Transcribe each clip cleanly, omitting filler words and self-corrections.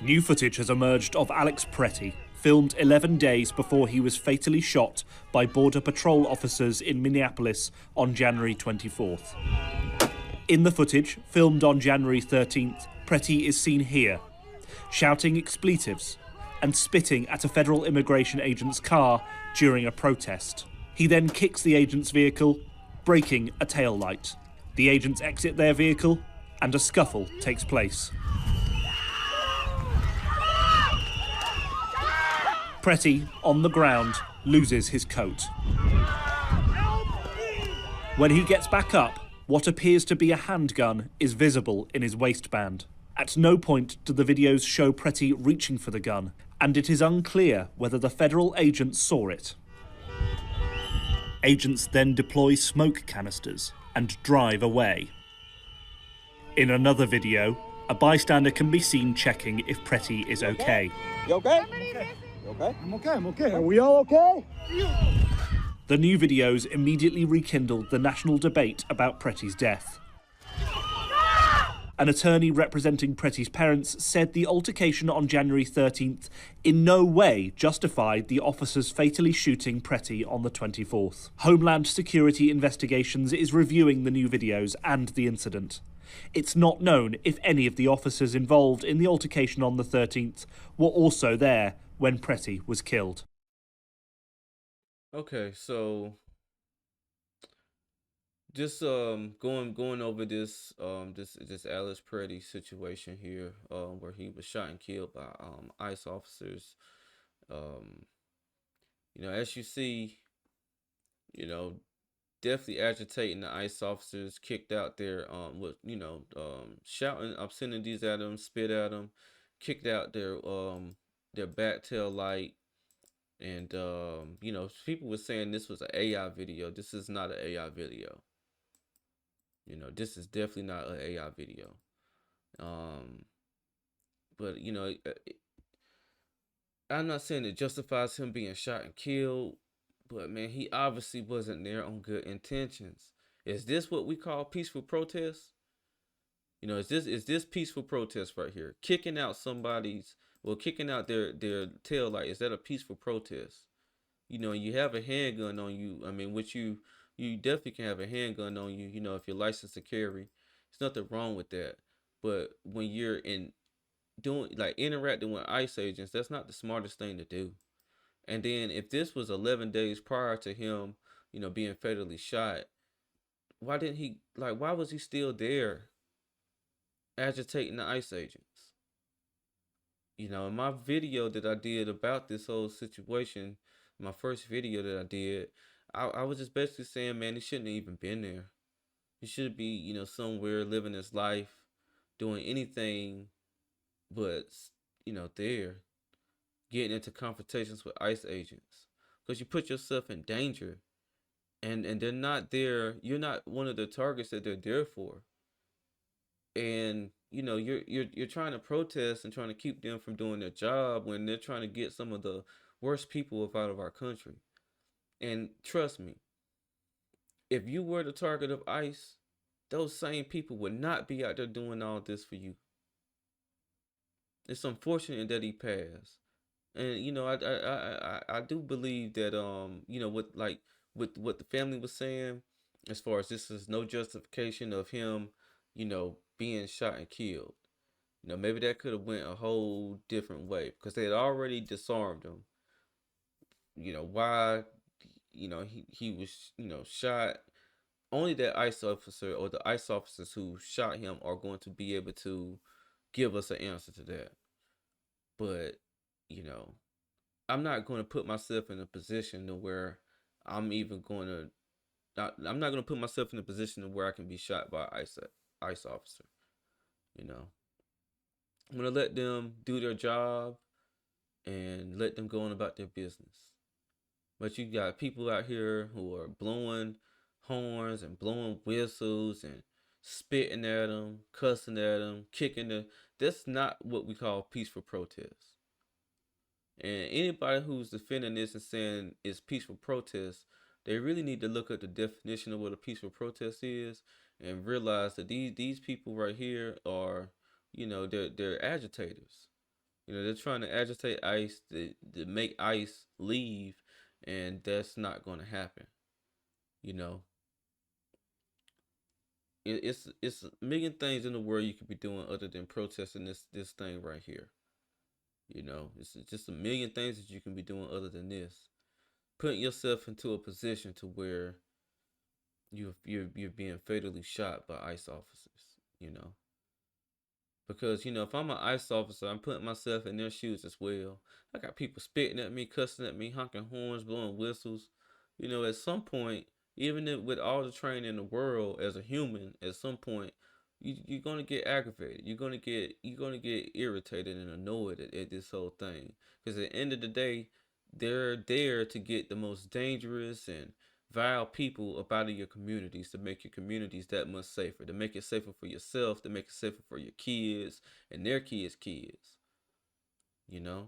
New footage has emerged of Alex Pretti, filmed 11 days before he was fatally shot by Border Patrol officers in Minneapolis on January 24th. In the footage, filmed on January 13th, Pretti is seen here, shouting expletives and spitting at a federal immigration agent's car during a protest. He then kicks the agent's vehicle, breaking a tail light. The agents exit their vehicle and a scuffle takes place. Pretti, on the ground, loses his coat. When he gets back up, what appears to be a handgun is visible in his waistband. At no point do the videos show Pretti reaching for the gun, and it is unclear whether the federal agents saw it. Agents then deploy smoke canisters and drive away. In another video, a bystander can be seen checking if Pretti is okay. You okay? Okay? I'm okay. Are we all okay? The new videos immediately rekindled the national debate about Pretti's death. An attorney representing Pretti's parents said the altercation on January 13th in no way justified the officers fatally shooting Pretti on the 24th. Homeland Security Investigations is reviewing the new videos and the incident. It's not known if any of the officers involved in the altercation on the 13th were also there when Pretti was killed. Okay, so just going over this this Alex Pretti situation here, where he was shot and killed by ICE officers. As you see, definitely agitating the ICE officers, kicked out their shouting obscenities at them, spit at them, kicked out their back tail light. And people were saying this was an AI video. This is not an AI video. This is definitely not an AI video. But I'm not saying it justifies him being shot and killed, but man, he obviously wasn't there on good intentions. Is this what we call peaceful protest? Is this peaceful protest right here? Kicking out kicking out their tail light, is that a peaceful protest? You have a handgun on you. I mean, which you definitely can have a handgun on you, if you're licensed to carry. There's nothing wrong with that. But when you're interacting with ICE agents, that's not the smartest thing to do. And then if this was 11 days prior to him, being fatally shot, why was he still there agitating the ICE agents? In my video that I did about this whole situation, my first video that I did, I was just basically saying, man, he shouldn't have even been there. He should be, somewhere living his life, doing anything but, there, getting into confrontations with ICE agents. Because you put yourself in danger, and they're not there. You're not one of the targets that they're there for. And you're trying to protest and trying to keep them from doing their job when they're trying to get some of the worst people out of our country. And trust me, if you were the target of ICE, those same people would not be out there doing all this for you. It's unfortunate that he passed. And I do believe that with what the family was saying, as far as this is no justification of him, being shot and killed. Maybe that could have went a whole different way because they had already disarmed him. Why, he was, shot. Only that ICE officer or the ICE officers who shot him are going to be able to give us an answer to that. But, I'm not going to put myself in a position to where I'm not going to put myself in a position where I can be shot by an ICE officer. I'm going to let them do their job and let them go on about their business. But you got people out here who are blowing horns and blowing whistles and spitting at them, cussing at them, kicking them. That's not what we call peaceful protest. And anybody who's defending this and saying it's peaceful protest, they really need to look at the definition of what a peaceful protest is and realize that these people right here are, they're agitators. They're trying to agitate ICE to make ICE leave, and that's not going to happen. You know, it's a million things in the world you could be doing other than protesting this thing right here. It's just a million things that you can be doing other than this. Putting yourself into a position to where you're being fatally shot by ICE officers. You know, because if I'm an ICE officer, I'm putting myself in their shoes as well. I got people spitting at me, cussing at me, honking horns, blowing whistles. At some point, even with all the training in the world as a human, at some point, you're gonna get aggravated. You're gonna get irritated and annoyed at this whole thing. Because at the end of the day, they're there to get the most dangerous and vile people up out of your communities, to make your communities that much safer, to make it safer for yourself, to make it safer for your kids and their kids. You know,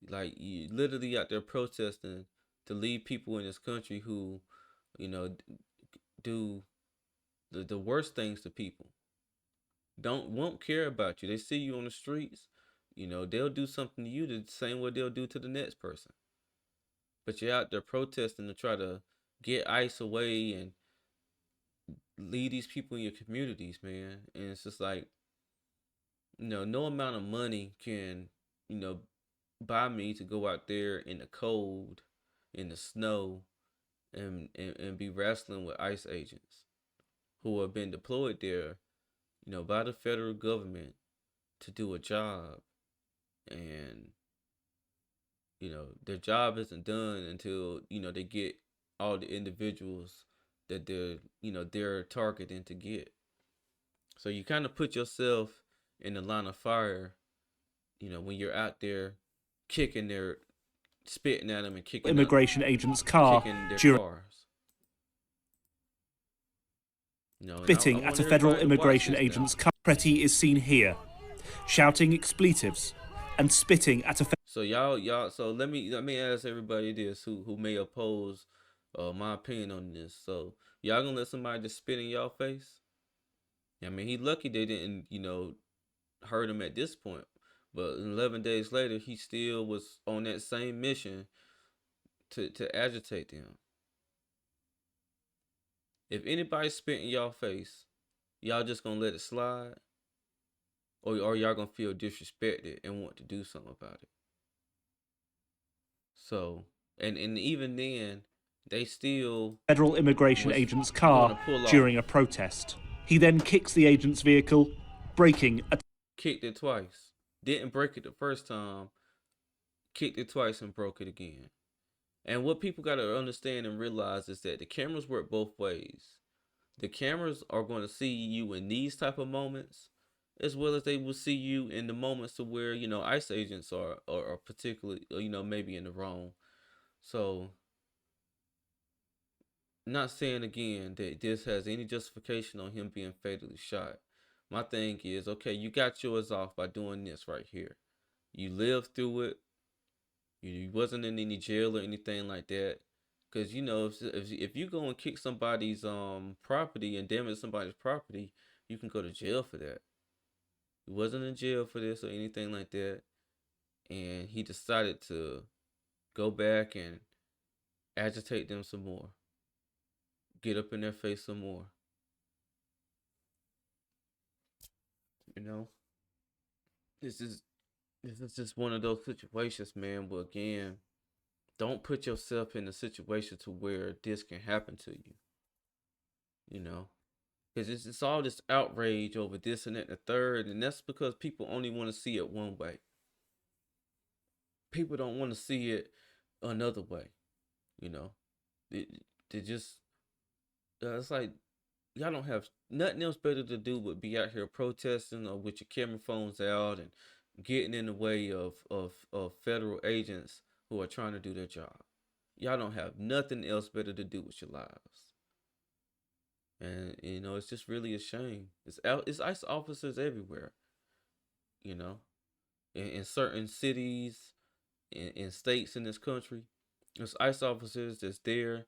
like, you literally out there protesting to leave people in this country who, you know, do the worst things to people. Won't care about you. They see you on the streets, they'll do something to you the same way they'll do to the next person. But you're out there protesting to try to get ICE away and lead these people in your communities, man. And it's just like, no amount of money can, buy me to go out there in the cold, in the snow, and be wrestling with ICE agents who have been deployed there, by the federal government to do a job. And, their job isn't done until, they get all the individuals that they're targeting to get. So you kind of put yourself in the line of fire, when you're out there spitting at them and kicking immigration agent's car kicking their during cars. spitting at a federal immigration agent's car. Pretti is seen here, shouting expletives and spitting at a So y'all. So let me ask everybody this who may oppose my opinion on this. So y'all gonna let somebody just spit in y'all face? I mean, he lucky they didn't hurt him at this point. But 11 days later, he still was on that same mission to agitate them. If anybody spit in y'all face, y'all just gonna let it slide? Or y'all gonna feel disrespected and want to do something about it? So, and even then, they still federal immigration agent's car during a protest. He then kicks the agent's vehicle, breaking a... Kicked it twice. Didn't break it the first time. Kicked it twice and broke it again. And what people got to understand and realize is that the cameras work both ways. The cameras are going to see you in these type of moments, as well as they will see you in the moments to where, ICE agents are particularly, maybe in the wrong. So, not saying again that this has any justification on him being fatally shot. My thing is, okay, you got yours off by doing this right here. You lived through it. You wasn't in any jail or anything like that. Because, if you go and kick somebody's property and damage somebody's property, you can go to jail for that. He wasn't in jail for this or anything like that. And he decided to go back and agitate them some more. Get up in their face some more. This is just one of those situations, man. But again, don't put yourself in a situation to where this can happen to you. Because it's all this outrage over this and that and the third, and that's because people only want to see it one way. People don't want to see it another way. They just it's like y'all don't have nothing else better to do but be out here protesting or with your camera phones out and getting in the way of federal agents who are trying to do their job. Y'all don't have nothing else better to do with your lives. And it's just really a shame. It's ICE officers everywhere. In certain cities, in states in this country, there's ICE officers that's there,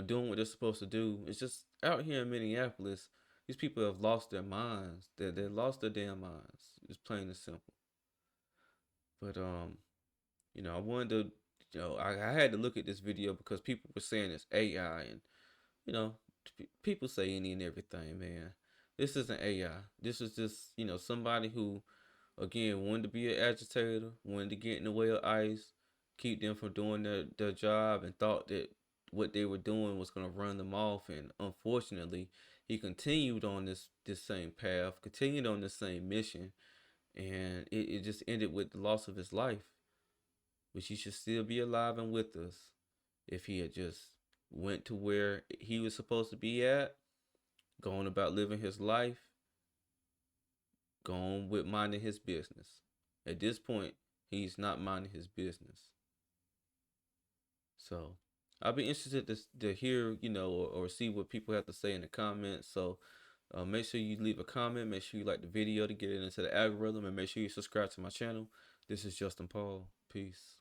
doing what they're supposed to do. It's just out here in Minneapolis, these people have lost their minds. They lost their damn minds. It's plain and simple. But I wanted to, I had to look at this video because people were saying it's AI, and you know, people say any and everything, man. This isn't AI. This is just, somebody who, again, wanted to be an agitator, wanted to get in the way of ICE, keep them from doing their job, and thought that what they were doing was going to run them off. And unfortunately, he continued on this same path, continued on this same mission, and it just ended with the loss of his life, which he should still be alive and with us if he had just went to where he was supposed to be at, going about living his life, going with minding his business. At this point, he's not minding his business. So I'll be interested to hear, or see what people have to say in the comments. So make sure you leave a comment. Make sure you like the video to get it into the algorithm, and make sure you subscribe to my channel. This is Justin Paul. Peace.